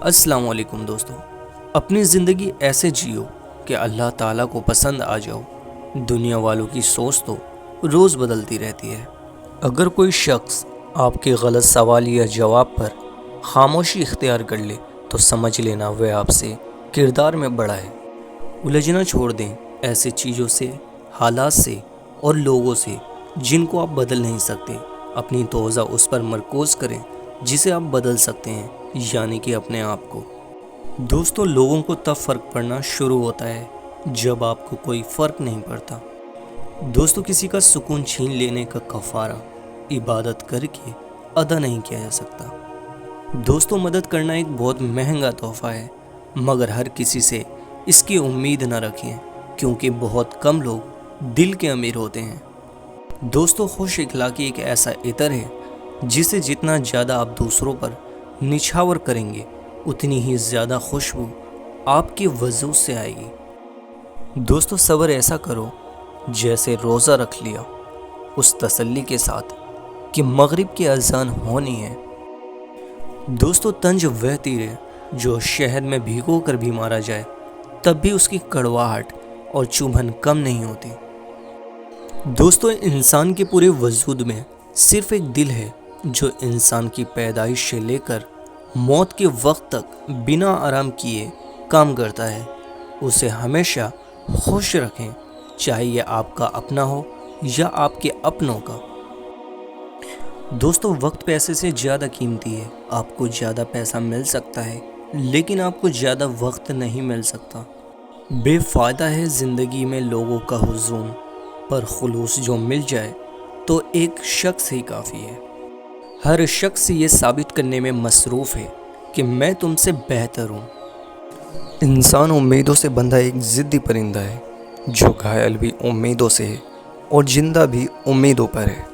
अस्सलाम वालेकुम दोस्तों। अपनी ज़िंदगी ऐसे जियो कि अल्लाह ताला को पसंद आ जाओ। दुनिया वालों की सोच तो रोज़ बदलती रहती है। अगर कोई शख्स आपके गलत सवाल या जवाब पर खामोशी इख्तियार कर ले तो समझ लेना वह आपसे किरदार में बड़ा है। उलझना छोड़ दें ऐसे चीज़ों से, हालात से और लोगों से जिनको आप बदल नहीं सकते। अपनी तवज्जो उस पर मरकूज़ करें जिसे आप बदल सकते हैं, यानी कि अपने आप को। दोस्तों, लोगों को तब फ़र्क पड़ना शुरू होता है जब आपको कोई फ़र्क नहीं पड़ता। दोस्तों, किसी का सुकून छीन लेने का कफ़ारा इबादत करके अदा नहीं किया जा सकता। दोस्तों, मदद करना एक बहुत महंगा तोहफ़ा है, मगर हर किसी से इसकी उम्मीद न रखें, क्योंकि बहुत कम लोग दिल के अमीर होते हैं। दोस्तों, खुश इखलाकी एक ऐसा इतर है जिसे जितना ज़्यादा आप दूसरों पर निछावर करेंगे उतनी ही ज़्यादा खुशबू आपके वजूद से आएगी। दोस्तों, सब्र ऐसा करो जैसे रोज़ा रख लिया, उस तसल्ली के साथ कि मगरिब की अज़ान होनी है। दोस्तों, तंज वह तीर है जो शहद में भिगो कर भी मारा जाए तब भी उसकी कड़वाहट और चुभन कम नहीं होती। दोस्तों, इंसान के पूरे वजूद में सिर्फ एक दिल है जो इंसान की पैदाइश से लेकर मौत के वक्त तक बिना आराम किए काम करता है। उसे हमेशा खुश रखें, चाहे यह आपका अपना हो या आपके अपनों का। दोस्तों, वक्त पैसे से ज़्यादा कीमती है। आपको ज़्यादा पैसा मिल सकता है लेकिन आपको ज़्यादा वक्त नहीं मिल सकता। बेफ़ायदा है ज़िंदगी में लोगों का हुजूम, पर खुलूस जो मिल जाए तो एक शख्स ही काफ़ी है। हर शख्स ये साबित करने में मसरूफ़ है कि मैं तुमसे बेहतर हूँ। इंसान उम्मीदों से बंधा एक ज़िद्दी परिंदा है जो घायल भी उम्मीदों से है और जिंदा भी उम्मीदों पर है।